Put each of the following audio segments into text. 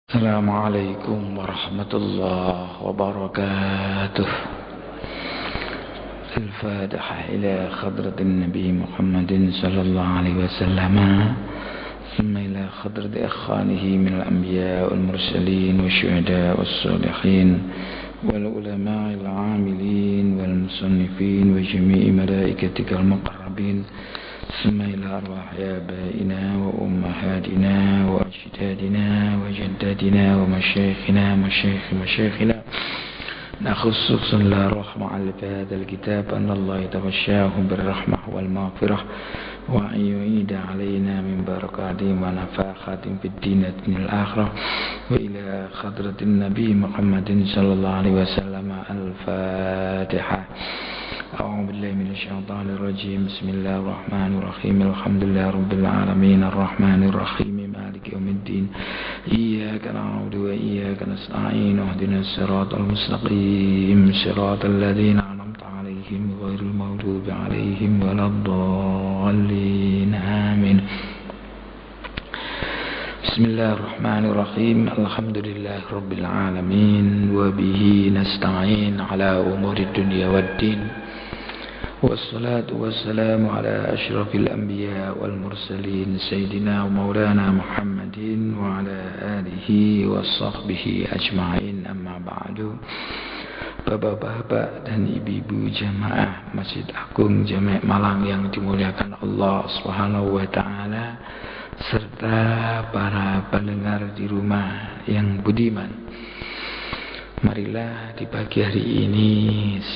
السلام عليكم ورحمة الله وبركاته. الفاتحة إلى خضرة النبي محمد صلى الله عليه وسلم، ثم إلى خضرة إخوانه من الأنبياء والمرسلين والشهداء والصالحين والعلماء العاملين والمصنفين وجميع ملائكتك المقربين، ثم إلى أرواح آبائنا وأمهاتنا وأجدادنا وجداتنا ومشايخنا مشايخنا نخص بسم الله الرحمن الرحيم في هذا الكتاب أن الله يتغشاهم بالرحمة والمغفرة وأن يعيد علينا من بركات ونفاخات في الدين الآخرة، وإلى خضرة النبي محمد صلى الله عليه وسلم. الفاتحة. أعوذ بالله من الشيطان الرجيم. بسم الله الرحمن الرحيم. الحمد لله رب العالمين الرحمن الرحيم مالك يوم الدين، إياك نعبد وإياك نستعين، اهدنا الصراط المستقيم صراط الذين أنعمت عليهم غير المغضوب عليهم ولا الضالين آمين. بسم الله الرحمن الرحيم. الحمد لله رب العالمين وبه نستعين على أمور الدنيا والدين، والصلاة والسلام على أشرف الأنبياء والمرسلين سيدنا ومولانا محمد وعلى آله وصحبه أجمعين. أما بعد. Bapak-bapak dan ibu-ibu jamaah Masjid Agung Jamek Malang yang dimuliakan Allah Subhanahu wa taala, serta para pendengar di rumah yang budiman, marilah di pagi hari ini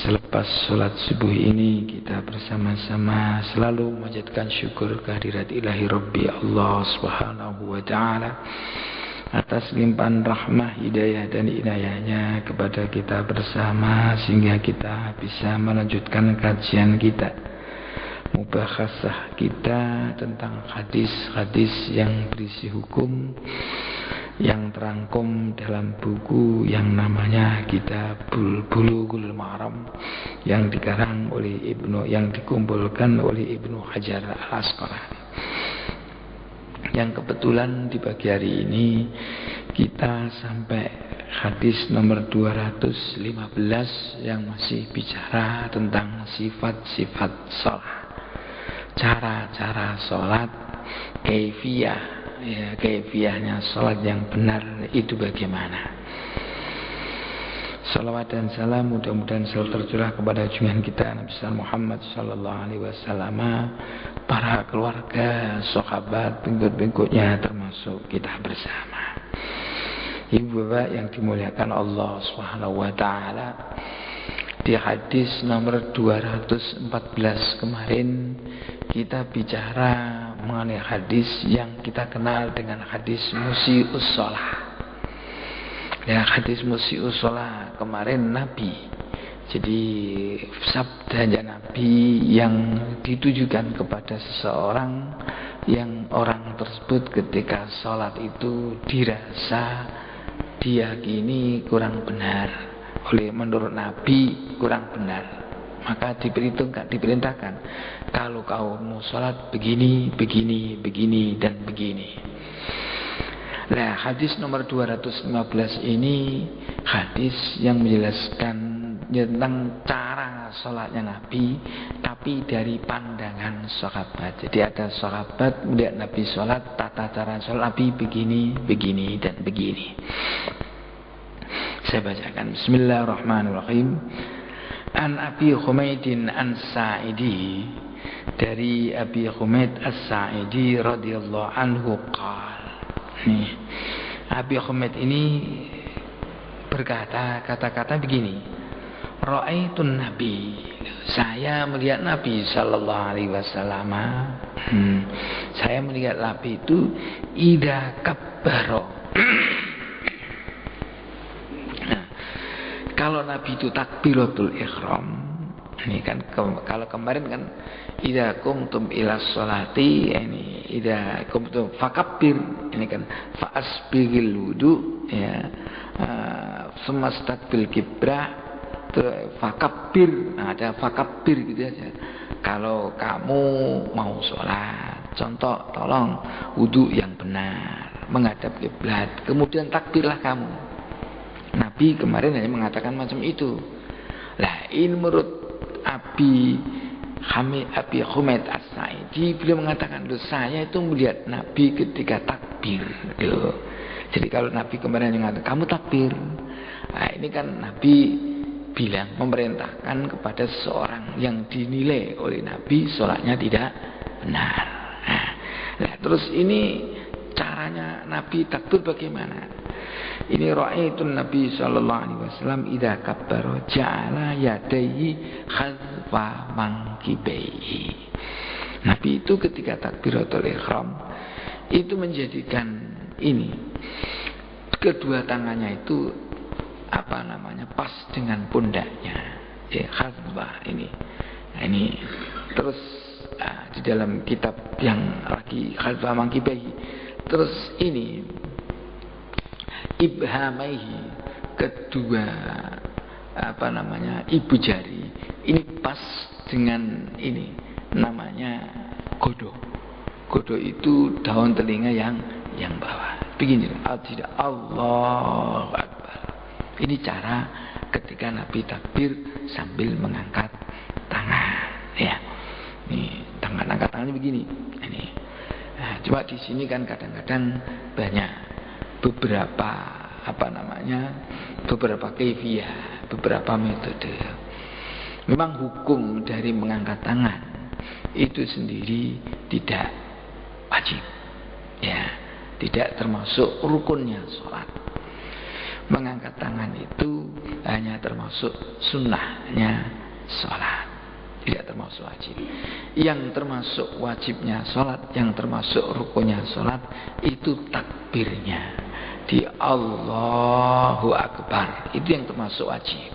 selepas sholat subuh ini kita bersama-sama selalu memanjatkan syukur kehadirat ilahi Rabbi Allah Subhanahu wa ta'ala atas limpahan rahmah, hidayah dan inayahnya kepada kita bersama, sehingga kita bisa melanjutkan kajian kita, mubahassah kita tentang hadis-hadis yang berisi hukum yang terangkum dalam buku yang namanya Kitabul Bulughul Maram yang dikarang oleh yang dikumpulkan oleh Ibnu Hajar Al-Asqalani. Yang kebetulan di pagi hari ini kita sampai hadis nomor 215 yang masih bicara tentang sifat-sifat sholat, cara-cara sholat, kaifiyah, ya, kaifiyahnya sholat yang benar itu bagaimana. Salawat dan salam mudah-mudahan selalu tercurah kepada junjungan kita Nabi Muhammad sallallahu alaihi wasallam, para keluarga, sahabat, pengikut-pengikutnya termasuk kita bersama. Ibu bapak yang dimuliakan Allah Subhanahu wa taala, di hadis nomor 214 kemarin kita bicara mengenai hadis yang kita kenal dengan hadis musii'us shalah. Ya, hadis musii'us shalah kemarin Nabi. Jadi sabdanya Nabi yang ditujukan kepada seseorang yang orang tersebut ketika sholat itu dirasa diyakini kurang benar, oleh menurut Nabi kurang benar, maka diperintahkan kalau kamu sholat begini, begini, begini dan begini. Nah, hadis nomor 215 ini hadis yang menjelaskan tentang cara sholatnya Nabi, tapi dari pandangan sahabat. Jadi ada sahabat melihat Nabi sholat, tata cara sholat Nabi begini, begini dan begini. Saya bacakan. Bismillahirrahmanirrahim. An Abi Humaidin As-Sa'idi, dari Abi Humaid As-Sa'idi radhiyallahu anhu qala. Nih, Abi Humaid ini berkata kata-kata begini. Ra'aitun Nabi, saya melihat Nabi sallallahu alaihi wasallam. Saya melihat Nabi itu idza kabbara. Nah, kalau Nabi itu takbiratul ihram, ini kan kalau kemarin kan idza qumtum ila sholati, ini idza qumtum fakabbir, ini kan fa asbighil wudu, ya, sumastaqbil qiblah, fakabbir. Nah, ada fakabbir gitu aja. Kalau kamu mau sholat, contoh tolong wudu yang benar, menghadap kiblat. Kemudian takbirlah kamu. Nabi kemarin hanya mengatakan macam itu. Lah ini menurut Abi Humaid As-Sa'idi, beliau mengatakan, loh saya itu melihat Nabi ketika takbir. Loh. Jadi kalau Nabi kemarin mengatakan kamu takbir, nah ini kan Nabi bilang, memerintahkan kepada seseorang yang dinilai oleh Nabi sholatnya tidak benar. Nah terus ini caranya Nabi takbir bagaimana? Ini ra'aitun Nabi sallallahu alaihi wasallam idza kabbara ja'ala yadayhi khazfa mankibaihi. Nabi itu ketika takbiratul ihram itu menjadikan ini kedua tangannya itu pas dengan pundaknya. Ya, khazfa ini. Nah, ini terus di dalam kitab yang lagi khazfa mankibaihi. Terus ini ibhamaihi, kedua ibu jari ini pas dengan ini namanya godok. Godok itu daun telinga yang bawah. Begini, tidak Allahu Akbar. Ini cara ketika Nabi takbir sambil mengangkat tangan. Ya, ini tangan angkat tangannya begini. Ini. Nah, cuma di sini kan kadang-kadang banyak beberapa beberapa kaifiyah, beberapa metode. Memang hukum dari mengangkat tangan itu sendiri tidak wajib, ya, tidak termasuk rukunnya sholat. Mengangkat tangan itu hanya termasuk sunnahnya sholat, tidak termasuk wajib. Yang termasuk wajibnya sholat, yang termasuk rukunnya sholat itu takbirnya. Di Allahu Akbar itu yang termasuk wajib.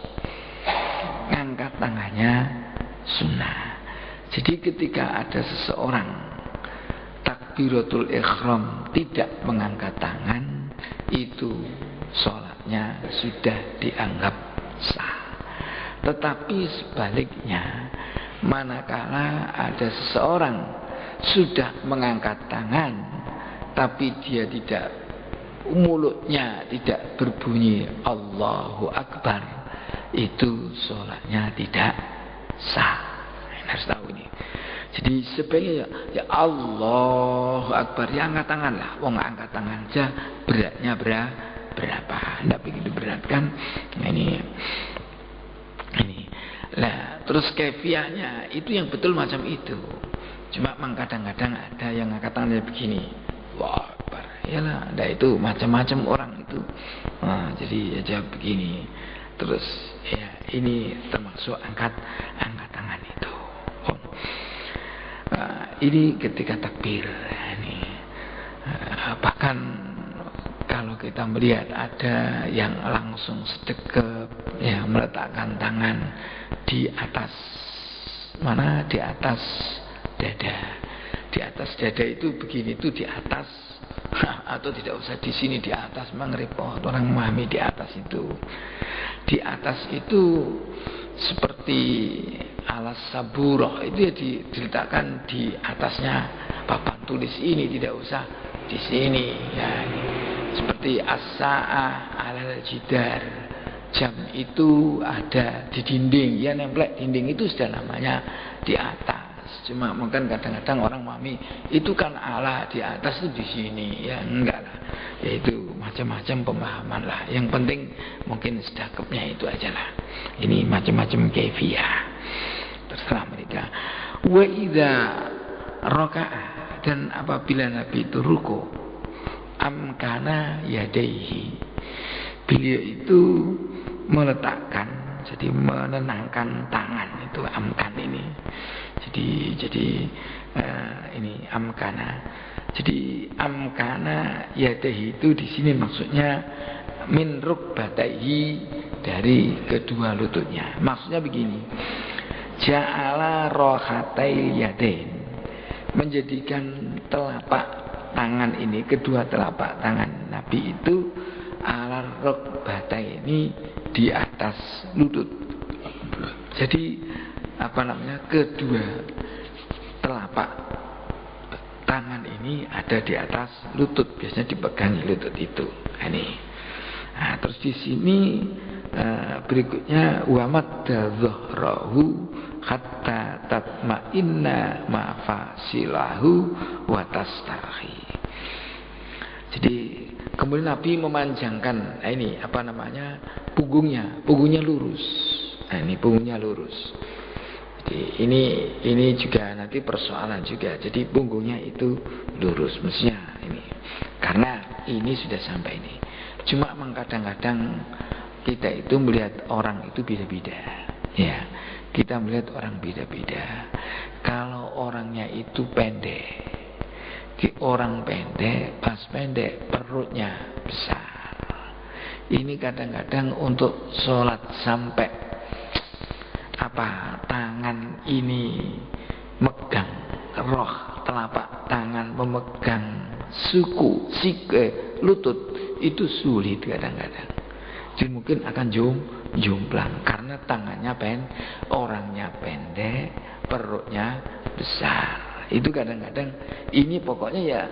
Ngangkat tangannya sunnah. Jadi ketika ada seseorang takbiratul ihram tidak mengangkat tangan, itu sholatnya sudah dianggap sah. Tetapi sebaliknya, manakala ada seseorang sudah mengangkat tangan tapi dia tidak, mulutnya tidak berbunyi Allahu Akbar, itu sholatnya tidak sah. Ini harus tahu ini. Jadi sebaiknya ya Allahu Akbar, ya angkat tangan lah. Wong angkat tangan aja beratnya berapa? Tidak begitu berat kan? Ini. Lah terus kefiahnya itu yang betul macam itu. Cuma kadang-kadang ada yang angkat tangannya begini. Wah, yalah, nah itu macam-macam orang itu. Nah, jadi aja begini. Terus ya ini termasuk angkat tangan itu. Ini ketika takbir. Ini bahkan kalau kita melihat ada yang langsung sedekap, ya, meletakkan tangan di atas mana? Di atas dada. Di atas dada itu begini, itu di atas. Atau tidak usah di sini, di atas, memang repot orang memahami di atas itu. Di atas itu seperti alas saburah, itu ya diletakkan di atasnya papan tulis ini, tidak usah di sini ya. Seperti as-sa'ah alal jidar, jam itu ada di dinding, ya nemplek dinding itu sudah namanya di atas. Cuma mungkin kadang-kadang orang memahami itu kan ala di atas itu di sini, ya enggak lah. Ya itu macam-macam pemahaman lah. Yang penting mungkin sedekapnya itu aja lah. Ini macam-macam kaifiyah. Terserah mereka. Wa idza raka'a, dan apabila Nabi itu ruku, amkana yadaihi, beliau itu meletakkan, jadi menenangkan tangan itu amkan ini. Jadi ini amkana. Jadi amkana yadaihi itu di sini maksudnya min rukbataihi, dari kedua lututnya. Maksudnya begini. Ja'ala rohatai yadain, menjadikan telapak tangan ini, kedua telapak tangan Nabi itu ala rukbatai ini, di atas lutut. Jadi kedua telapak tangan ini ada di atas lutut, biasanya dipegangi lutut itu. Ini. Nah, terus di sini berikutnya wa madda dhahrahu hatta tatma'inna mafasilahu wa tastarhi. Jadi kemudian Nabi memanjangkan punggungnya lurus. Nah, ini punggungnya lurus. Jadi ini juga nanti persoalan juga. Jadi punggungnya itu lurus mestinya ini. Karena ini sudah sampai ini. Cuma kadang-kadang kita itu melihat orang itu beda-beda. Ya, kita melihat orang beda-beda. Kalau orangnya itu pendek, orang pendek, pas pendek perutnya besar. Ini kadang-kadang untuk sholat sampai tangan ini megang roh telapak tangan, memegang lutut itu sulit kadang-kadang. Jadi mungkin akan jomplang karena tangannya orangnya pendek, perutnya besar. Itu kadang-kadang ini pokoknya ya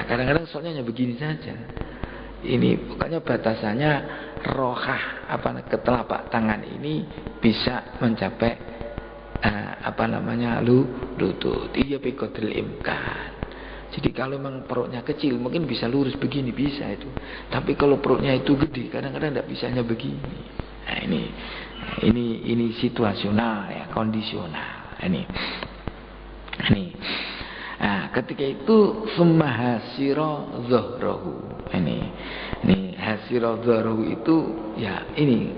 kadang-kadang soalnya hanya begini saja. Ini pokoknya batasannya rohah ketelapak tangan ini bisa mencapai lutut. Iya biqadril imkan. Jadi kalau memang perutnya kecil mungkin bisa lurus begini, bisa itu. Tapi kalau perutnya itu gede kadang-kadang tidak bisanya begini. Nah, ini situasional ya, kondisional. Ini. Nah, ketika itu summa hasira dhahrahu. Ini hasira dhahrahu itu ya ini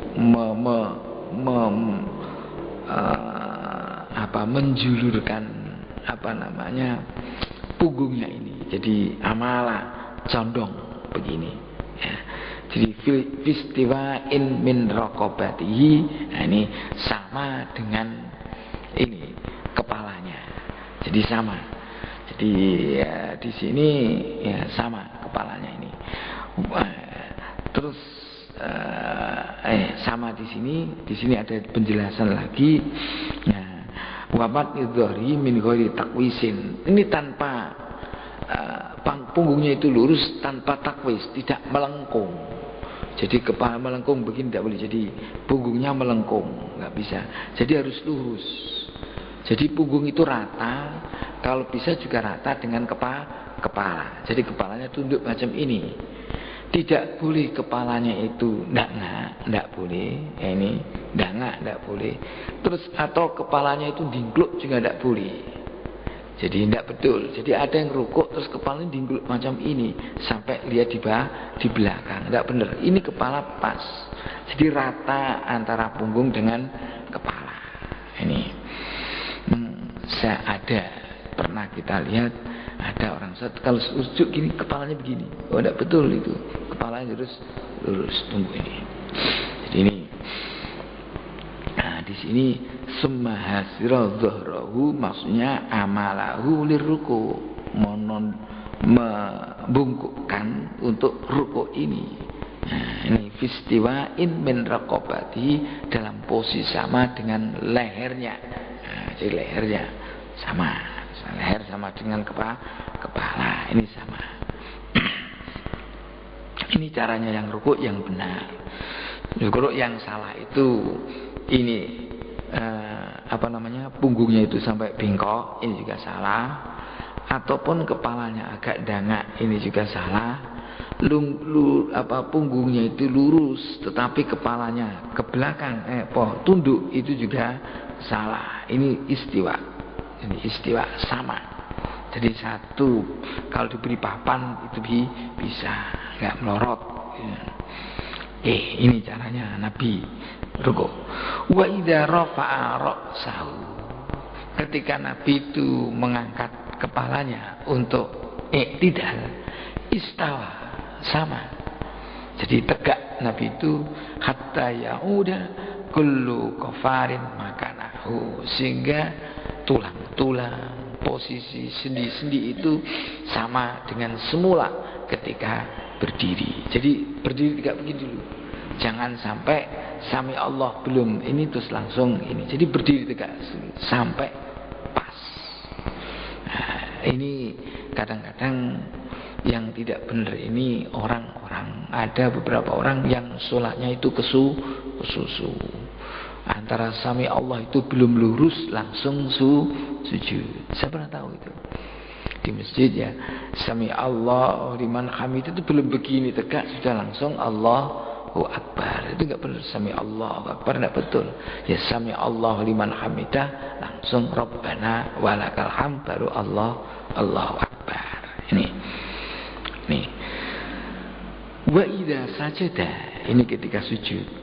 menjulurkan punggungnya ini. Jadi amala condong begini. Ya. Jadi fistiwa'in min raqabatihi. Nah, ini sama dengan ini kepalanya. Jadi sama. Jadi ya, di sini ya sama kepalanya ini. Terus sama di sini ada penjelasan lagi. Ya, wabat idhari min ghairi takwisin. Ini tanpa punggungnya itu lurus tanpa takwis, tidak melengkung. Jadi kepala melengkung begini tidak boleh. Jadi punggungnya melengkung, nggak bisa. Jadi harus lurus. Jadi punggung itu rata, kalau bisa juga rata dengan kepala. Jadi kepalanya tunduk macam ini. Tidak boleh kepalanya itu enggak boleh. Ya ini enggak boleh. Terus atau kepalanya itu dingkluk juga enggak boleh. Jadi enggak betul. Jadi ada yang rukuk terus kepalanya dingkluk macam ini sampai lihat di belakang. Enggak benar. Ini kepala pas. Jadi rata antara punggung dengan kepala. Ini. Pernah kita lihat ada orang kalau sujud gini kepalanya begini. Oh enggak betul itu. Kepalanya lurus tunggu ini. Jadi ini. Nah, di sini summa hasira dhahrahu maksudnya amalahu lirruku, membungkukkan untuk ruku ini. Nah, ini fistiwa'in min raqabati dalam posisi sama dengan lehernya. Nah, jadi lehernya sama, leher sama dengan kepala, ini sama. Ini caranya yang rukuk yang benar. Rukuk yang salah itu ini punggungnya itu sampai bengkok, ini juga salah. Ataupun kepalanya agak dangak, ini juga salah. Punggungnya itu lurus tetapi kepalanya ke belakang tunduk, itu juga salah. Ini istiwa. Ini istiwa sama. Jadi satu kalau diberi papan itu bisa nggak melorot. Ini caranya Nabi rukuk. Wa idza rafa'a ra'sahu. Ketika Nabi itu mengangkat kepalanya untuk i'tidal, istawa sama. Jadi tegak Nabi itu hatta ya'uda kullu qafarin makanahu, sehingga tulang-tulang, posisi sendi-sendi itu sama dengan semula ketika berdiri. Jadi berdiri tidak begini dulu. Jangan sampai sami Allah belum ini terus langsung ini. Jadi berdiri tegak sampai pas. Nah, Ini kadang-kadang yang tidak benar ini orang-orang. Ada beberapa orang yang sholatnya itu kesusu. Antara sami Allah itu belum lurus langsung sujud. Saya pernah tahu itu di masjid ya. Sami Allah liman hamid itu belum begini tegak sudah langsung Allahu Akbar. Itu enggak benar. Sami Allahu Akbar enggak betul. Ya sami Allah liman hamidah langsung Rabbana walakal hamd baru Allahu Akbar. Ini. Wa idza sajada, ini ketika sujud.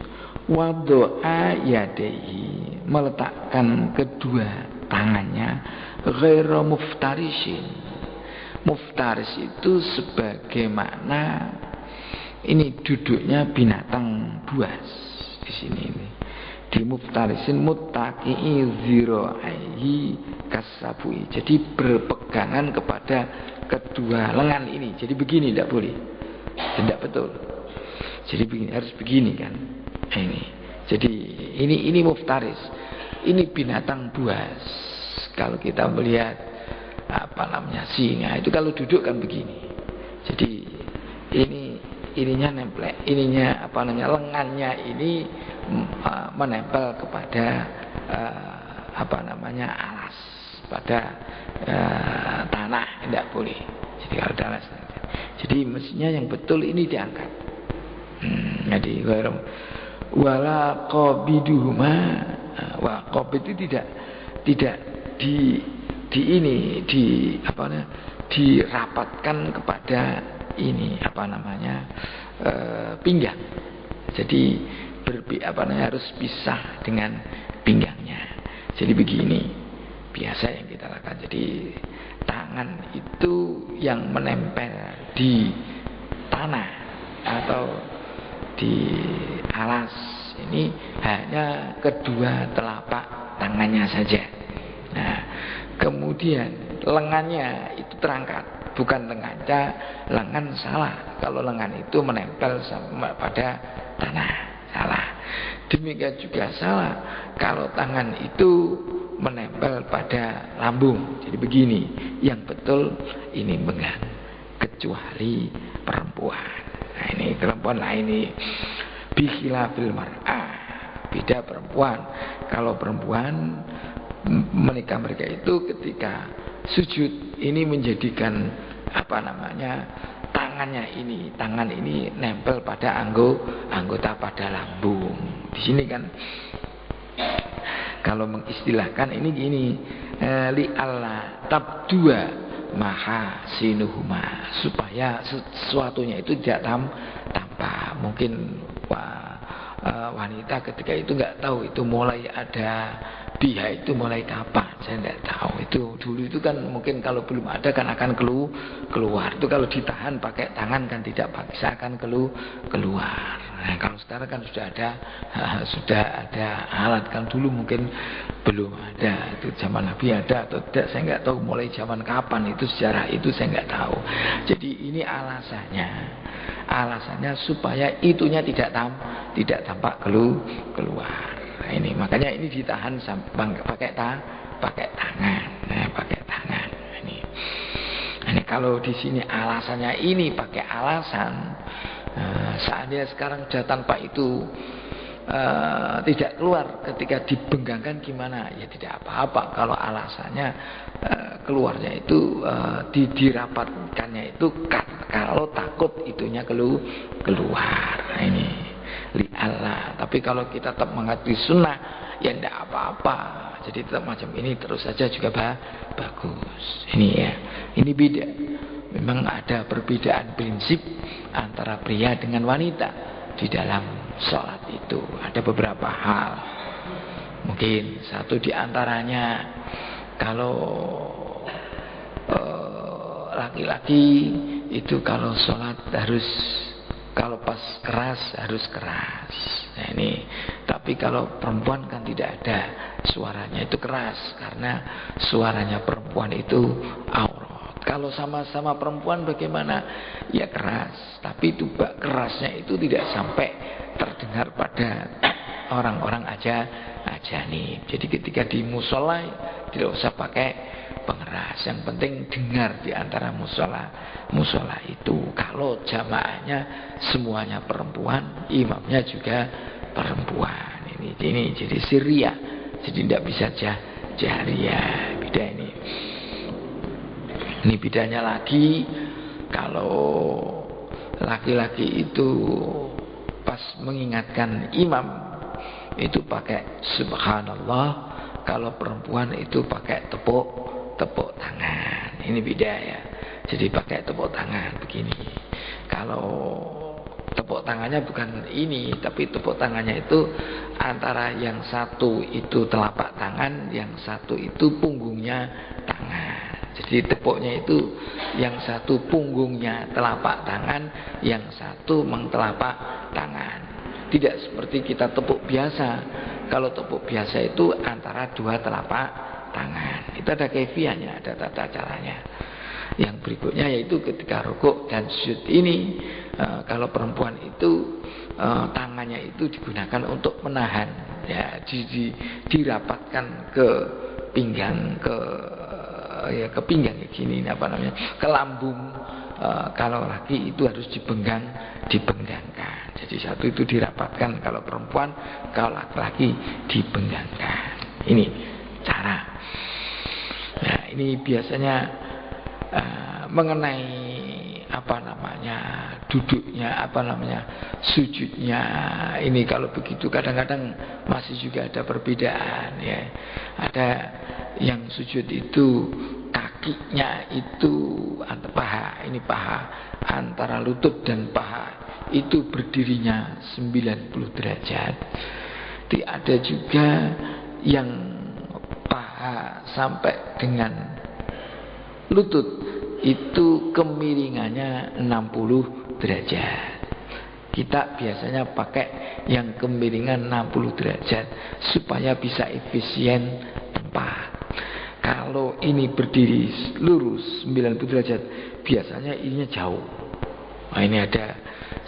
Wa do'a yadayhi, meletakkan kedua tangannya ghairu muftarishin. Muftaris itu sebagai makna ini duduknya binatang buas di sini ini. Di muftarisin muttaqi'i ziraihi kasabui. Jadi berpegangan kepada kedua lengan ini. Jadi begini tidak boleh. Tidak betul. Jadi begini, harus begini kan. Ini. Jadi ini muftaris. Ini binatang buas. Kalau kita melihat singa itu kalau duduk kan begini. Jadi ininya nempel, lengannya ini menempel kepada alas pada tanah, tidak boleh. Jadi kalau ada alas, jadi mestinya yang betul ini diangkat. Jadi wala qabiduhuma, wa qabid itu tidak dirapatkan kepada ini pinggang. Jadi harus pisah dengan pinggangnya. Jadi begini biasa yang kita lakukan. Jadi tangan itu yang menempel di tanah atau di alas ini hanya kedua telapak tangannya saja. Nah, kemudian lengannya itu terangkat, bukan lengan salah. Kalau lengan itu menempel pada tanah, salah. Demikian juga salah kalau tangan itu menempel pada lambung. Jadi begini, yang betul ini megang, kecuali perempuan. Nah, ini perempuan lah ini bikhilafil mar'ah, beda perempuan. Kalau perempuan mereka itu ketika sujud ini menjadikan tangan ini nempel pada anggota pada lambung. Di sini kan kalau mengistilahkan ini gini, li alla tabdua mahasinuhuma, supaya sesuatunya itu tidak tampak. Mungkin wanita ketika itu nggak tahu itu mulai ada biha itu mulai kapan, saya tidak tahu. Itu dulu itu kan mungkin kalau belum ada kan akan keluar. Itu kalau ditahan pakai tangan kan tidak bisa akan keluar. Nah, kalau sekarang kan sudah ada alat, kan dulu mungkin belum ada. Itu zaman Nabi ada atau tidak saya nggak tahu, mulai zaman kapan itu sejarah itu saya nggak tahu. Jadi ini alasannya supaya itunya tidak tampak keluar. Nah, ini makanya ini ditahan pakai tangan. Nah, pakai tangan. Ini kalau di sini alasannya ini pakai alasan, seandainya sekarang sudah tanpa itu tidak keluar, ketika dibenggangkan gimana? Ya tidak apa-apa. Kalau alasannya keluarnya itu dirapatkannya itu kalau takut itunya keluar. Nah, ini li Allah. Tapi kalau kita tetap mengerti sunnah, ya tidak apa-apa. Jadi tetap macam ini terus saja juga bagus. Ini ya, ini beda. Memang ada perbedaan prinsip antara pria dengan wanita di dalam sholat itu. Ada beberapa hal. Mungkin satu di antaranya, kalau laki-laki itu kalau sholat kalau pas keras harus keras. Nah, ini. Tapi kalau perempuan kan tidak ada, suaranya itu keras karena suaranya perempuan itu aurat. Kalau sama-sama perempuan bagaimana? Ya keras, tapi itu kerasnya itu tidak sampai terdengar pada orang-orang ajanib. Jadi ketika di musola tidak usah pakai pengeras. Yang penting dengar di antara musola itu. Kalau jamaahnya semuanya perempuan, imamnya juga perempuan. Ini jadi Syria. Jadi tidak bisa jahriyah. Beda ini. Ini bedanya lagi. Kalau laki-laki itu pas mengingatkan imam itu pakai subhanallah, kalau perempuan itu pakai tepuk tangan. Ini beda ya. Jadi pakai tepuk tangan begini. Kalau tepuk tangannya bukan ini, tapi tepuk tangannya itu antara yang satu itu telapak tangan, yang satu itu punggungnya tangan. Jadi tepuknya itu yang satu punggungnya telapak tangan, yang satu telapak tangan. Tidak seperti kita tepuk biasa. Kalau tepuk biasa itu antara dua telapak tangan. Itu ada kefiahnya, ada tata caranya. Yang berikutnya yaitu ketika rukuk dan sujud ini, kalau perempuan itu tangannya itu digunakan untuk menahan, ya, dirapatkan ke pinggang, ke pinggang gini, ke lambung. Kalau laki itu harus dibenggangkan. Jadi satu itu dirapatkan kalau perempuan, kalau laki-laki dibenggangkan. Ini cara. Nah, ini biasanya mengenai duduknya, sujudnya. Ini kalau begitu kadang-kadang masih juga ada perbedaan, ya. Ada yang sujud itu kakinya itu paha antara lutut dan paha itu berdirinya 90 derajat. Ada juga yang paha sampai dengan lutut itu kemiringannya 60 derajat. Kita biasanya pakai yang kemiringan 60 derajat supaya bisa efisien tempat. Kalau ini berdiri lurus 90 derajat, biasanya ininya jauh. Nah, ini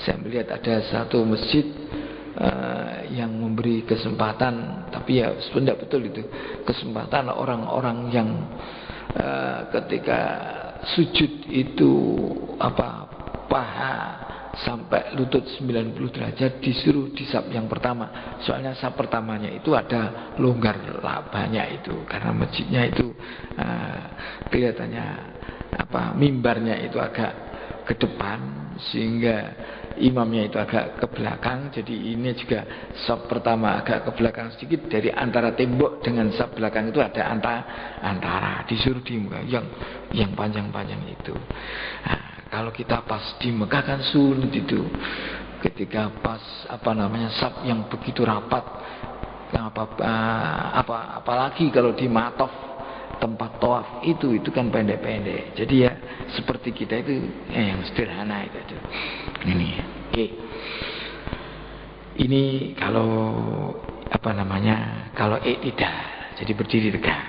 saya melihat ada satu masjid yang memberi kesempatan, tapi ya sebenarnya betul itu, kesempatan orang-orang yang ketika sujud itu paha sampai lutut 90 derajat disuruh di saf yang pertama. Soalnya saf pertamanya itu ada longgar banyak itu, karena masjidnya itu kelihatannya mimbarnya itu agak ke depan sehingga imamnya itu agak ke belakang. Jadi ini juga saf pertama agak ke belakang sedikit. Dari antara tembok dengan saf belakang itu ada antara disuruh di yang panjang-panjang itu. Nah, kalau kita pas di Mekah kan sulit itu. Ketika pas saf yang begitu rapat, apalagi kalau di Matof tempat tawaf itu kan pendek-pendek. Jadi ya seperti kita itu yang sederhana itu. Ini. Oke. Ini kalau kalau iktidal, jadi berdiri tegak.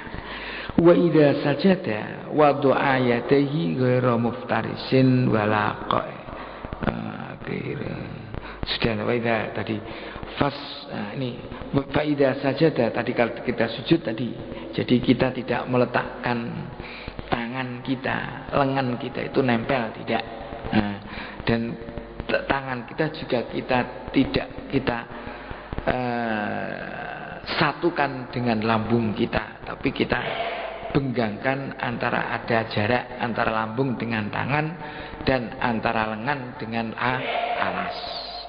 Wa idza sajada wa du'a yadayhi ghairu muftarisin wala sudah wa tadi ini fa idza sajada tadi kalau kita sujud tadi. Jadi kita tidak meletakkan tangan kita, lengan kita itu nempel, tidak. Dan tangan kita juga tidak kita satukan dengan lambung kita, tapi kita benggangkan antara ada jarak antara lambung dengan tangan dan antara lengan dengan alas.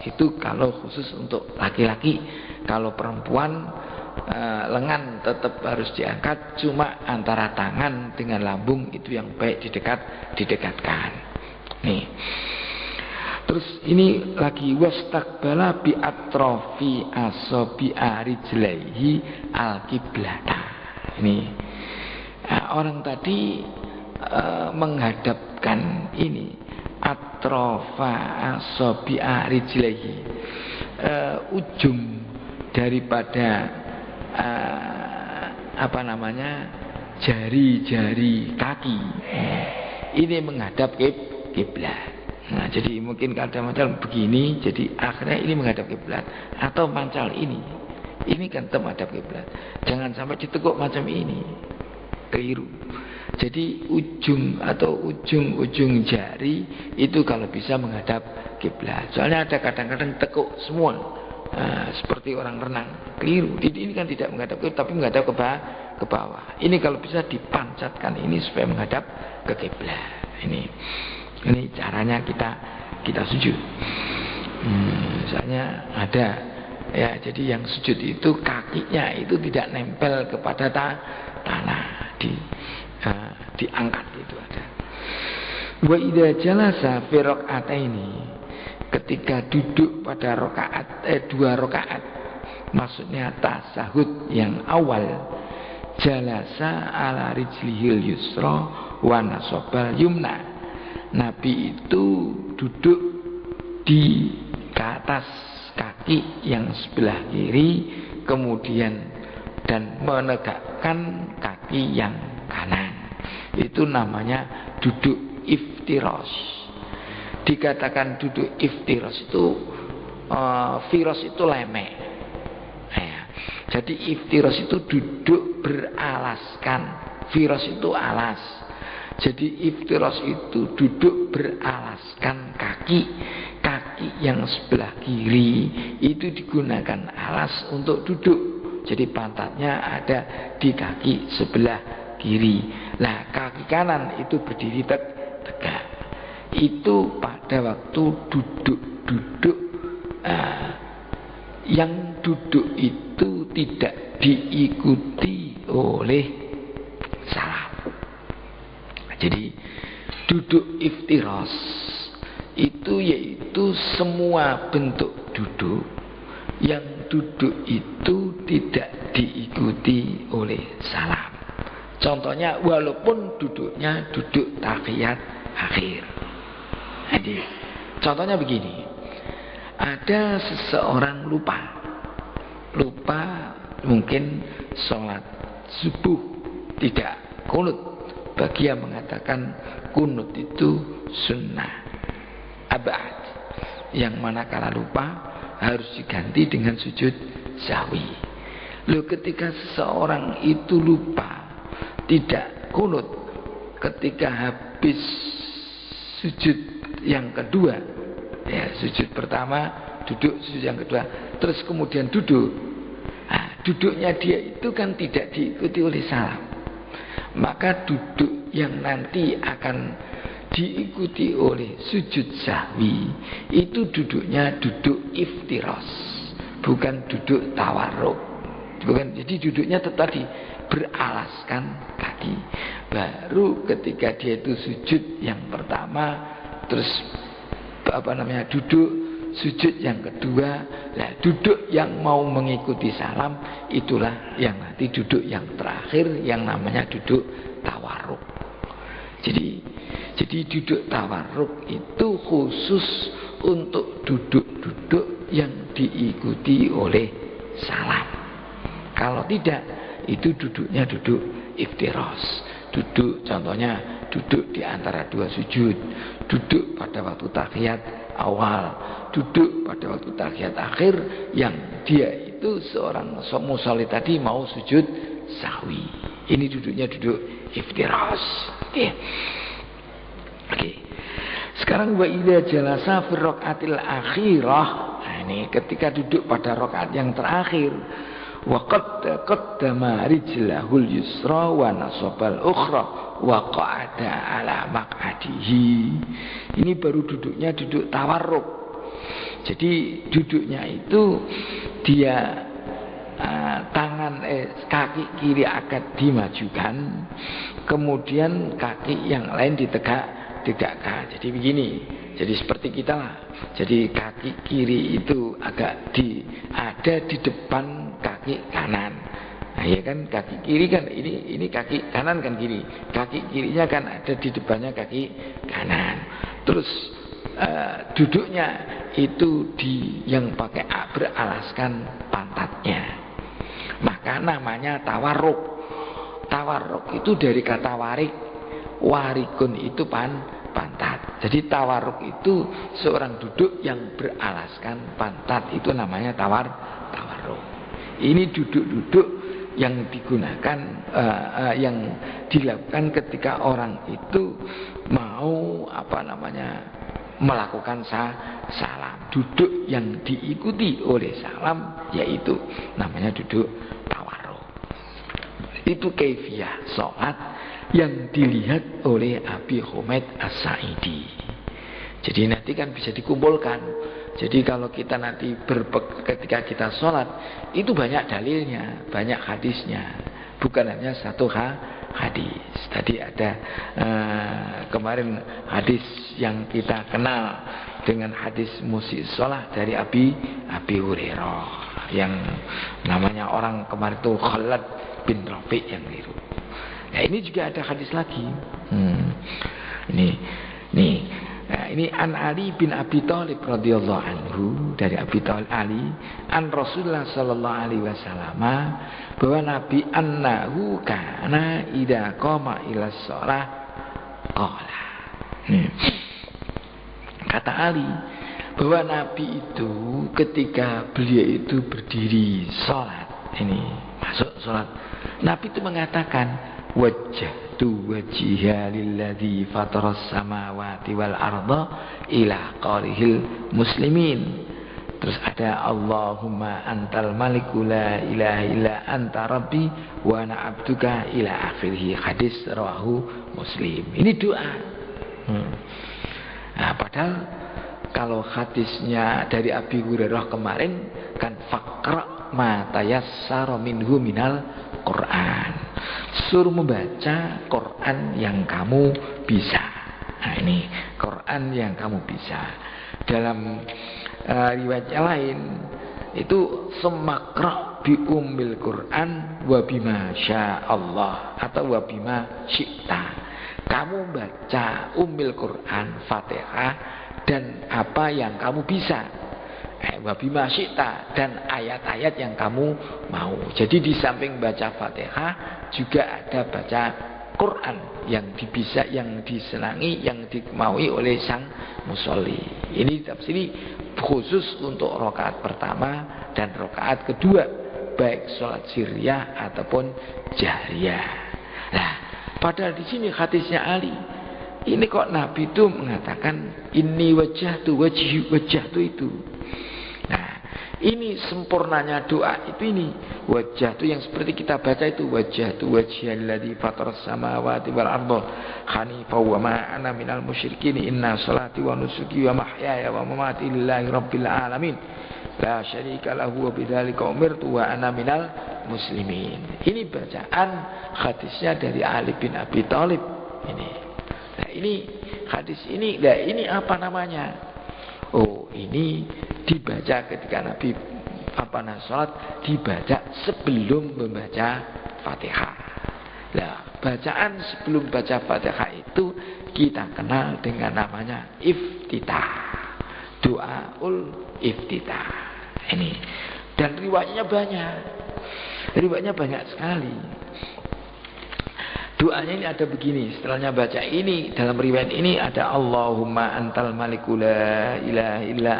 Itu kalau khusus untuk laki-laki. Kalau perempuan lengan tetap harus diangkat, cuma antara tangan dengan lambung itu yang baik didekatkan. Nih. Terus ini lagi wastaqbala bi atrofi asabi arijlaihi alqiblata. Ini orang tadi menghadapkan ini atrofa asabi arijlaihi, ujung daripada jari-jari kaki ini menghadap kiblat. Nah, jadi mungkin kadang-kadang begini, jadi akhirnya ini menghadap kiblat, atau mancal ini kan menghadap kiblat. Jangan sampai ditekuk macam ini, keliru. Jadi ujung atau ujung jari itu kalau bisa menghadap kiblat. Soalnya ada kadang-kadang tekuk semua, seperti orang renang, keliru. Ini kan tidak menghadap kiblat tapi menghadap ke bawah. Ini kalau bisa dipancatkan ini supaya menghadap ke kiblat. Ini caranya kita sujud. Misalnya ada ya, jadi yang sujud itu kakinya itu tidak nempel kepada tanah, diangkat itu ada. Wa idza jalasa fi raka'ataini, ketika duduk pada dua rakaat, maksudnya tasahud yang awal, jalasa ala rijlihil yusra wa nasabal yumna. Nabi itu duduk di atas kaki yang sebelah kiri, kemudian dan menegakkan kaki yang kanan. Itu namanya duduk iftiros. Dikatakan duduk iftiros itu firos itu lemek ya. Jadi iftiros itu duduk beralaskan, firos itu alas. Jadi iftiros itu duduk beralaskan kaki yang sebelah kiri itu digunakan alas untuk duduk. Jadi pantatnya ada di kaki sebelah kiri. Nah, kaki kanan itu berdiri tegak. Itu pada waktu duduk yang duduk itu tidak diikuti oleh salam. Jadi duduk iftiros itu yaitu semua bentuk duduk yang duduk itu tidak diikuti oleh salam. Contohnya walaupun duduknya duduk tahiyat akhir. Jadi contohnya begini, ada seseorang lupa mungkin sholat subuh tidak kunut. Bagi yang mengatakan kunut itu sunnah abad, yang manakala lupa harus diganti dengan sujud sahwi. Loh, ketika seseorang itu lupa tidak kunut, ketika habis sujud yang kedua, ya sujud pertama duduk, sujud yang kedua terus kemudian duduk, nah, duduknya dia itu kan tidak diikuti oleh salam. Maka duduk yang nanti akan diikuti oleh sujud sahwi itu duduknya duduk iftiros, bukan duduk tawarruk. Bukan, jadi duduknya tetap beralaskan kaki. Baru ketika dia itu sujud yang pertama, terus duduk sujud yang kedua, nah duduk yang mau mengikuti salam itulah yang nanti duduk yang terakhir yang namanya duduk tawarruk. Jadi duduk tawarruk itu khusus untuk duduk-duduk yang diikuti oleh salam. Kalau tidak, itu duduknya duduk iftiros. Duduk contohnya duduk di antara dua sujud, duduk pada waktu tahiyat awal, duduk pada waktu tahiyat akhir, yang dia itu seorang musolli tadi mau sujud sahwi. Ini duduknya duduk iftiras. Oke. Sekarang wa idza jalasa fi raqatil akhirah. Nah, ini ketika duduk pada rakaat yang terakhir, wa qaddama rijlahul yusra wa nasabal ukhra wa qa'ada ala maq'adihi. Ini baru duduknya duduk tawarruk. Jadi duduknya itu dia kaki kiri akan dimajukan, kemudian kaki yang lain ditegakkan. Jadi begini. Jadi seperti kita lah. Jadi kaki kiri itu agak ada di depan kaki kanan. Nah, ya kan kaki kiri kan ini kaki kanan kan kiri. Kaki kirinya kan ada di depannya kaki kanan. Terus duduknya itu yang pakai beralaskan pantatnya. Maka namanya tawarruk. Tawarruk itu dari kata warik. Warikun itu pantat. Jadi tawarruk itu seorang duduk yang beralaskan pantat, itu namanya tawarruk. Ini duduk-duduk yang digunakan, yang dilakukan ketika orang itu mau melakukan salam. Duduk yang diikuti oleh salam yaitu namanya duduk tawarruk. Itu kaifiyah sholat yang dilihat oleh Abi Humaid As-Sa'idi. Jadi nanti kan bisa dikumpulkan. Jadi kalau kita nanti ketika kita sholat, itu banyak dalilnya, banyak hadisnya, bukan hanya satu hadis. Tadi ada kemarin hadis yang kita kenal dengan hadis musyi sholat dari Abi Hurairah, yang namanya orang kemarin itu Khalad bin Rafi' yang niru. Nah ini juga ada hadis lagi. Ini an Ali bin Abi Thalib radhiyallahu anhu, dari Abi Thalib Ali an Rasulullah sallallahu alaihi wasallam, bahwa Nabi annahu kana idza qama ila shalah qala. Kata Ali bahwa Nabi itu ketika beliau itu berdiri salat, ini masuk salat, Nabi itu mengatakan wajjahtu wajhiya lilladzi fataras samawati wal arda ila qarihil muslimin. Terus ada Allahumma antal maliku la ilaha illa anta rabbi wa ana abduka ila akhirih. Hadis rawahu Muslim. Ini doa. Nah, padahal kalau hadisnya dari Abi Hurairah kemarin kan faqra ma tayassara minhu minal Quran. Suruh membaca Quran yang kamu bisa. Nah ini Quran yang kamu bisa. Dalam riwayat yang lain itu semakra bi ummil Quran wa bima Allah atau wa bima syi'ta. Kamu baca ummil Quran Fatihah dan apa yang kamu bisa. Wa bima syi'ta, dan ayat-ayat yang kamu mau. Jadi di samping baca Fatihah juga ada baca Quran yang bisa, yang disenangi, yang dimaui oleh sang musolli. Ini tafsiri khusus untuk rakaat pertama dan rakaat kedua, baik sholat sirriyah ataupun jahriyah. Nah, padahal di sini hadisnya Ali, ini kok Nabi itu mengatakan ini wajjahtu itu. Nah, ini sempurnanya doa itu, ini wajah itu yang seperti kita baca itu, wajah itu wajhiyalladzi fataras samawati wal arda hanifan wa ma ana minal musyrikin inna sholati wa nusuki wa mahyaya wa mamati lillahi rabbil alamin la syarika lahu wa bidzalika umirtu wa ana minal muslimin. Ini bacaan hadisnya dari Ali bin Abi Thalib ini. Nah, ini hadis ini, nah ini apa namanya? Oh, ini dibaca ketika Nabi sholat, dibaca sebelum membaca Fatihah. Nah, bacaan sebelum baca Fatihah itu kita kenal dengan namanya iftitah, doaul iftitah. Ini, dan riwayatnya banyak sekali. Doanya ini ada begini, setelahnya baca ini, dalam riwayat ini ada Allahumma antal maliku la ilaha illa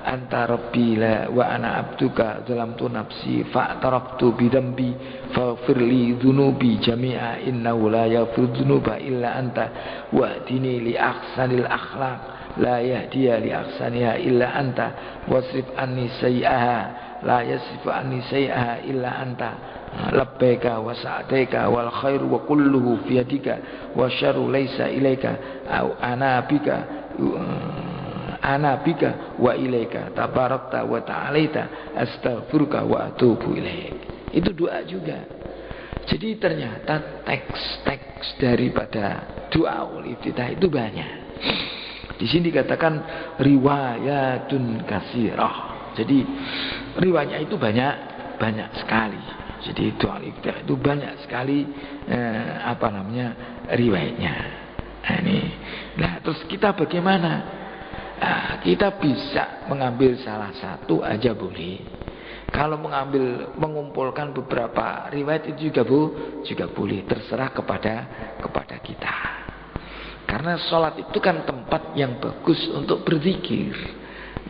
anta rabbi la wa ana abduka zalamtu nafsi fa'taraftu bidambi faghfirli dhunubi jami'a innahu la yaghfiru dhunuba illa anta wa'dini li ahsanil akhlaq la yahdiya li ahsaniha illa anta wasrif anni sayyi'aha la yasrifu anni sayyi'aha illa anta labbaika wa sa'daika wal khairu wa kulluhu fi yadika wa syarru laisa ilaika au ana bika wa ilaika tabarakta wa ta'alaita astaghfiruka wa atubu ilaik. Itu doa juga. Jadi ternyata teks-teks daripada doa ul iftitah itu banyak. Di sini dikatakan riwayatun katsirah. Jadi riwayatnya itu banyak sekali. Jadi doa iftitah itu banyak sekali riwayatnya. Nah, ini. Nah, terus kita bagaimana? Nah, kita bisa mengambil salah satu aja boleh. Kalau mengumpulkan beberapa riwayat itu juga boleh, terserah kepada kita. Karena sholat itu kan tempat yang bagus untuk berzikir.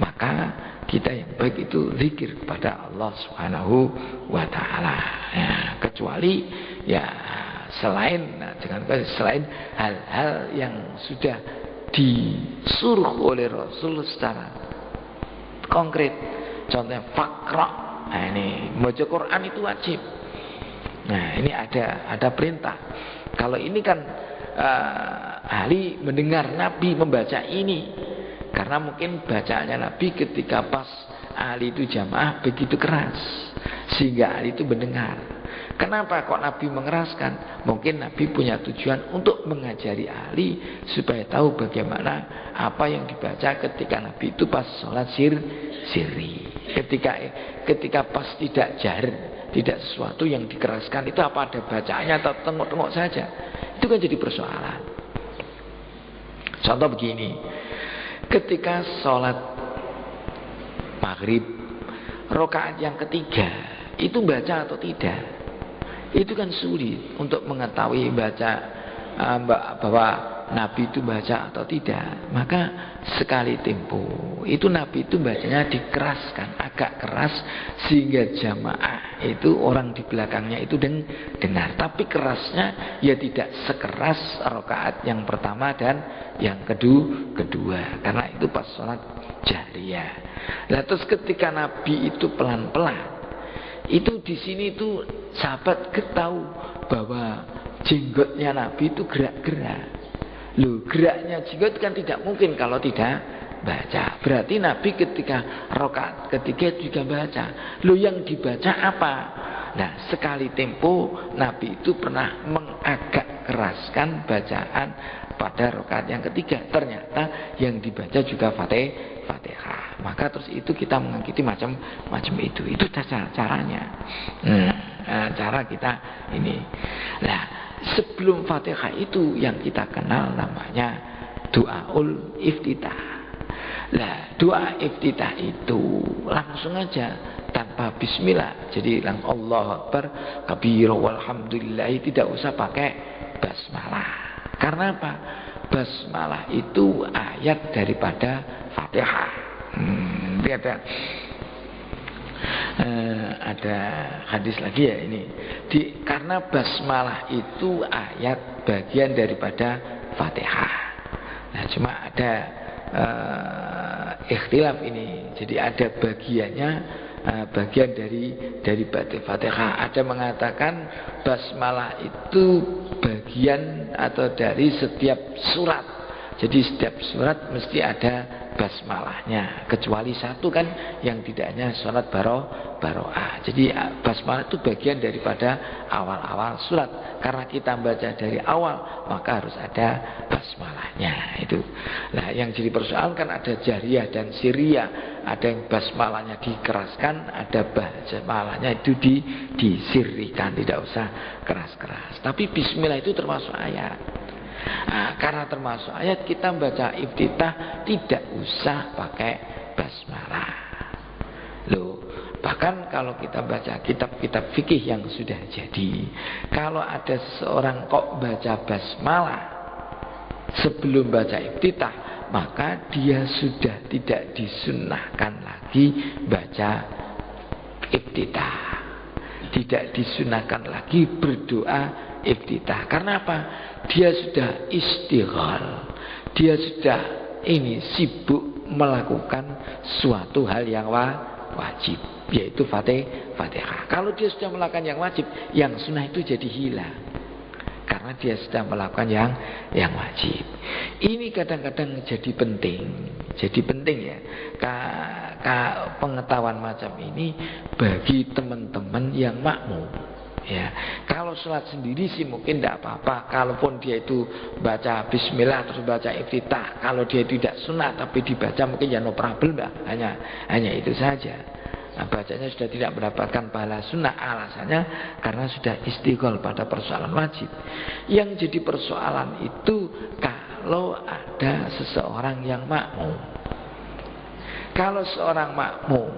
Maka kita yang baik itu zikir kepada Allah Subhanahu wa taala. Ya, kecuali ya selain selain hal-hal yang sudah disuruh oleh Rasul secara konkret. Contohnya faqra. Nah, ini baca Quran itu wajib. Nah, ini ada perintah. Kalau ini kan ahli mendengar Nabi membaca ini, karena mungkin bacaannya Nabi ketika pas ahli itu jamaah begitu keras, sehingga ahli itu mendengar. Kenapa kok Nabi mengeraskan? Mungkin Nabi punya tujuan untuk mengajari ahli supaya tahu bagaimana apa yang dibaca ketika Nabi itu pas sholat sirri. Ketika pas tidak jahar, tidak sesuatu yang dikeraskan, itu apa ada bacaannya atau tengok-tengok saja, itu kan jadi persoalan. Contoh begini, ketika sholat maghrib rakaat yang ketiga itu baca atau tidak, itu kan sulit untuk mengetahui bahwa Nabi itu baca atau tidak. Maka sekali tempo itu Nabi itu bacanya dikeraskan, agak keras, sehingga jamaah itu orang di belakangnya itu dengar. Tapi kerasnya ya tidak sekeras rakaat yang pertama dan yang kedua, karena itu pas sholat jahriyah. Nah, terus ketika Nabi itu pelan-pelan, itu di sini itu sahabat ketahui bahwa jenggotnya Nabi itu gerak-gerak. Loh, geraknya jenggot kan tidak mungkin kalau tidak baca. Berarti Nabi ketika rakaat ketiga juga baca. Loh, yang dibaca apa? Nah, sekali tempo Nabi itu pernah mengagak keraskan bacaan pada rakaat yang ketiga. Ternyata yang dibaca juga Fatihah. Maka terus itu kita mengikuti macam itu. Itu caranya. Cara kita ini. Nah, sebelum Fatihah itu yang kita kenal namanya doaul iftitah. Nah, doa iftitah itu langsung aja tanpa bismillah. Jadi Allahu Akbar kabira walhamdulillah, tidak usah pakai basmalah. Karena apa? Basmalah itu ayat daripada Fatihah. Ada hadis lagi ya ini. Karena basmalah itu ayat bagian daripada Fatihah. Nah, cuma ada ikhtilaf ini. Jadi ada bagiannya, bagian dari Fatihah. Ada mengatakan basmalah itu bagian atau dari setiap surat. Jadi setiap surat mesti ada basmalahnya, kecuali satu kan yang tidaknya surat baro'ah. Jadi basmalah itu bagian daripada awal-awal surat. Karena kita baca dari awal, maka harus ada basmalahnya itu. Nah, yang jadi persoalan kan ada jahriyah dan sirriyah. Ada yang basmalahnya dikeraskan, ada basmalahnya itu disirrikan, tidak usah keras-keras. Tapi bismillah itu termasuk ayat. Nah, karena termasuk ayat, kita baca iftitah tidak usah pakai basmalah. Loh, bahkan kalau kita baca kitab-kitab fikih yang sudah jadi, kalau ada seseorang kok baca basmalah sebelum baca iftitah, maka dia sudah tidak disunnahkan lagi baca iftitah. Tidak disunnahkan lagi berdoa iftitah. Karena apa? Dia sudah istighal, dia sudah sibuk melakukan suatu hal yang wajib, yaitu Fatihah. Kalau dia sudah melakukan yang wajib, yang sunnah itu jadi hilang, karena dia sudah melakukan yang wajib. Ini kadang-kadang jadi penting ya. Pengetahuan macam ini bagi teman-teman yang makmum. Ya, kalau sholat sendiri sih mungkin tidak apa-apa. Kalaupun dia itu baca bismillah terus baca iftitah, kalau dia tidak sunat tapi dibaca mungkin ya no problem lah. Hanya itu saja. Nah, bacanya sudah tidak mendapatkan pahala sunnah, alasannya karena sudah istighol pada persoalan wajib. Yang jadi persoalan itu kalau ada seseorang yang makmum. Kalau seorang makmum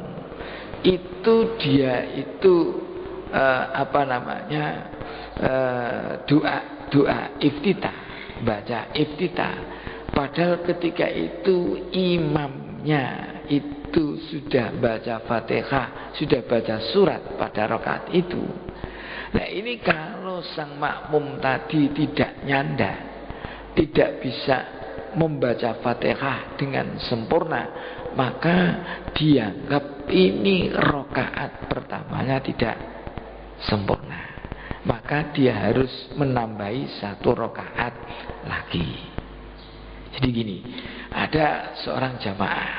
itu dia itu doa iftitah, baca iftitah, padahal ketika itu imamnya itu itu sudah baca Fatihah, sudah baca surat pada rakaat itu. Nah ini kalau sang makmum tadi tidak nyanda, tidak bisa membaca Fatihah dengan sempurna, maka dianggap ini rakaat pertamanya tidak sempurna. Maka dia harus menambahi 1 rakaat lagi. Jadi gini, ada seorang jamaah,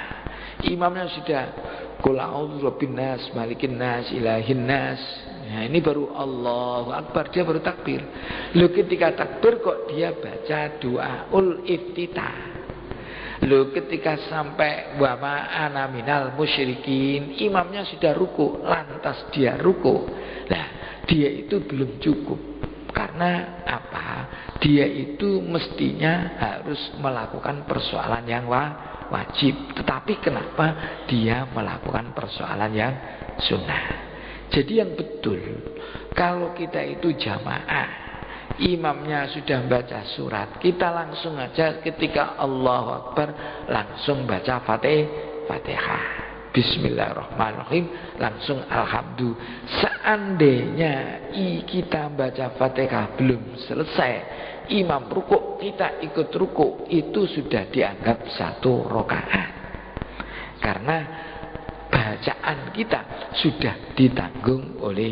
imamnya sudah qul a'udzu birabbin nas, malikin nas, ilahin nas. Nah ini baru Allahu Akbar, dia baru takbir. Loh ketika takbir kok dia baca doaul iftitah. Loh ketika sampai wa ma ana minal musyrikin, imamnya sudah ruku, lantas dia ruku. Nah dia itu belum cukup. Karena apa? Dia itu mestinya harus melakukan persoalan yang wajib. Tetapi kenapa dia melakukan persoalan yang sunnah? Jadi yang betul, kalau kita itu jamaah, imamnya sudah baca surat, kita langsung aja ketika Allahu Akbar langsung baca Fatihah. Bismillahirrahmanirrahim, langsung alhamdulillah. Seandainya kita baca Fatihah belum selesai, imam ruku, kita ikut ruku, itu sudah dianggap 1 rakaat. Karena bacaan kita sudah ditanggung oleh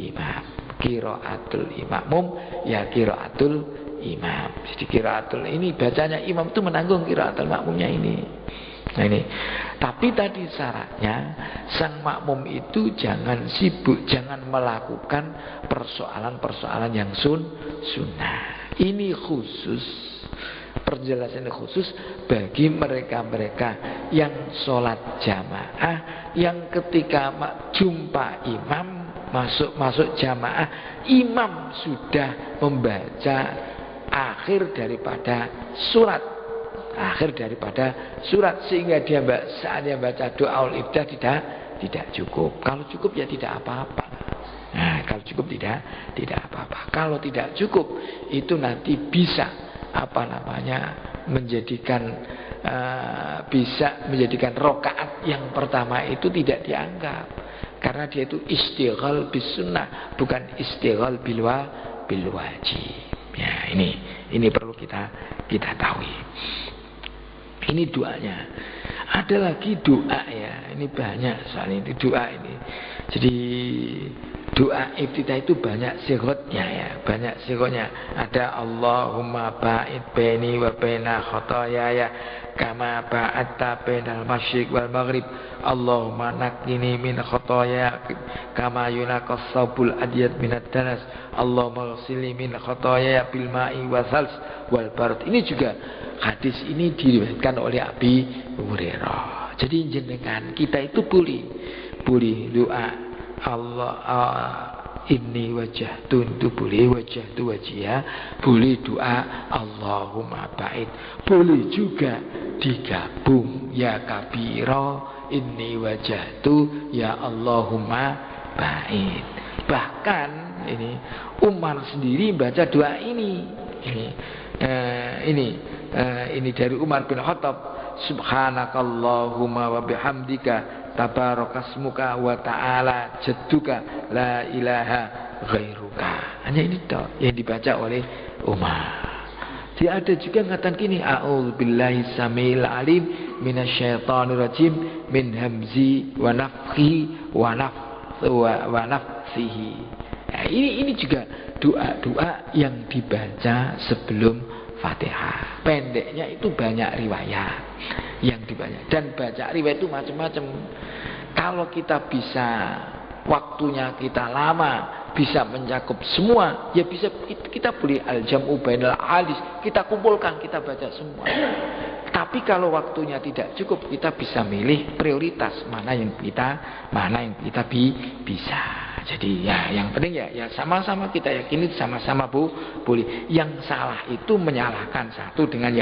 imam. Qiraatul imamum ya qiraatul imam. Jadi qiraatul ini bacanya imam itu menanggung qiraatul makmumnya ini. Nah ini. Tapi tadi syaratnya sang makmum itu jangan sibuk, jangan melakukan persoalan-persoalan yang sunnah. Ini khusus, penjelasan khusus bagi mereka-mereka yang sholat jamaah, yang ketika jumpa imam masuk jamaah, imam sudah membaca akhir daripada surat, sehingga dia saatnya baca doaul iftitah tidak cukup. Kalau cukup ya tidak apa-apa. Nah, kalau cukup tidak apa-apa. Kalau tidak cukup itu nanti bisa bisa menjadikan rakaat yang pertama itu tidak dianggap, karena dia itu istighal bis sunnah, bukan istighal bil wajib. Ya, ini perlu kita tahu. Ini doanya. Ada lagi doa ya. Ini banyak soal ini doa ini. Jadi doa iftitah itu banyak sighotnya ya. Banyak sighotnya. Ada Allahumma ba'id baini wa baina khotoyaya kama ba'atta bainal masyriq wal maghrib. Allahumma naqqini min khotoyaya kama yunaqas sabul adyad minad danas. Allahumma ghsilni min khotoyaya bil ma'i wasals wal barad. Ini juga hadis ini diriwayatkan oleh Abi Hurairah. Jadi jenengan kita itu boleh doa Allah inni wajhtu, itu boleh wajhtu wajhiya, boleh doa Allahumma ba'id, boleh juga digabung ya kabira inni wajhtu ya Allahumma ba'id. Bahkan Umar sendiri baca doa ini dari Umar bin Khattab, subhanakallahumma wa bihamdika tabarakasmuka wa ta'ala jadduka la ilaha ghairuka. Hanya ini toh yang dibaca oleh Umar. Dia ada juga ngatakan gini, a'udzubillahi samil alim minasyaitonir rajim min hamzi wa nafthihi wa nafthihi. Nah, ini juga doa-doa yang dibaca sebelum Fatihah. Pendeknya itu banyak riwayat yang dibaca, dan baca riwayat itu macam-macam. Kalau kita bisa, waktunya kita lama, bisa mencakup semua, ya bisa kita boleh al-jam'u bainal hadis, kita kumpulkan, kita baca semua. Tapi kalau waktunya tidak cukup, kita bisa milih prioritas mana yang kita bisa. Jadi ya yang penting ya sama-sama kita yakini, sama-sama boleh. Yang salah itu menyalahkan satu dengan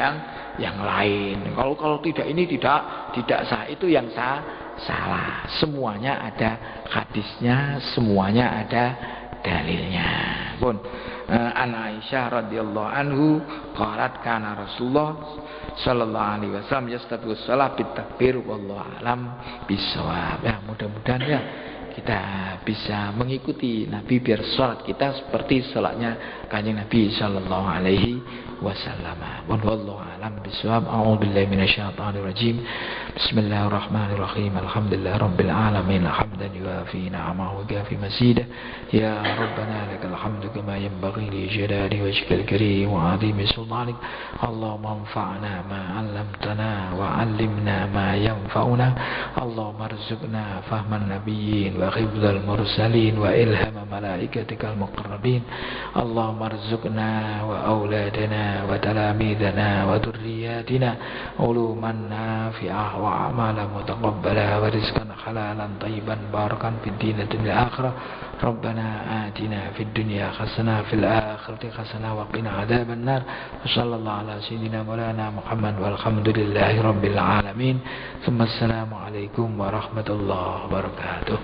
yang lain. Kalau tidak ini tidak sah, itu yang salah. Semuanya ada hadisnya, semuanya ada dalilnya. Pun an Aisyah radhiyallahu anhu qalat kana Rasulullah sallallahu alaihi wasallam yastatu shalah bit takbir wallahu alam bisawab. Ya, mudah-mudahan ya kita bisa mengikuti Nabi biar salat kita seperti salatnya Kanjeng Nabi sallallahu alaihi wasallam. Wallahu alam bisawab. A'udzubillahi minasyaitonir rajim. Bismillahirrahmanirrahim. Alhamdulillahirabbil alamin. Hamdan yuafi ni'amahu wa yukafi mazidah. Ya Rabbana lakal hamdu kama yanbaghi li jalali wajhikal karim wa 'azimi sultanik. Allahumma anfa'na ma 'allamtana wa 'allimna ma yanfa'una. Allahumma arzuqna fahman nabiyyin wa hifdzal mursalin wa ilhama malaikatikal muqarrabin. Allahumma arzuqna wa auladana wa talamidana wa dhurriyyatina uluman nafi'ah wa amalan mutaqabbala wa rizqan halalan tayyiban barakan fid dini wal akhirah. Rabbana atina fid dunya hasanah fil akhirati hasanah wa qina adzaban nar. Sallallahu ala sayyidina maulana Muhammad walhamdulillahi rabbil alamin. Assalamu alaikum warahmatullahi wabarakatuh.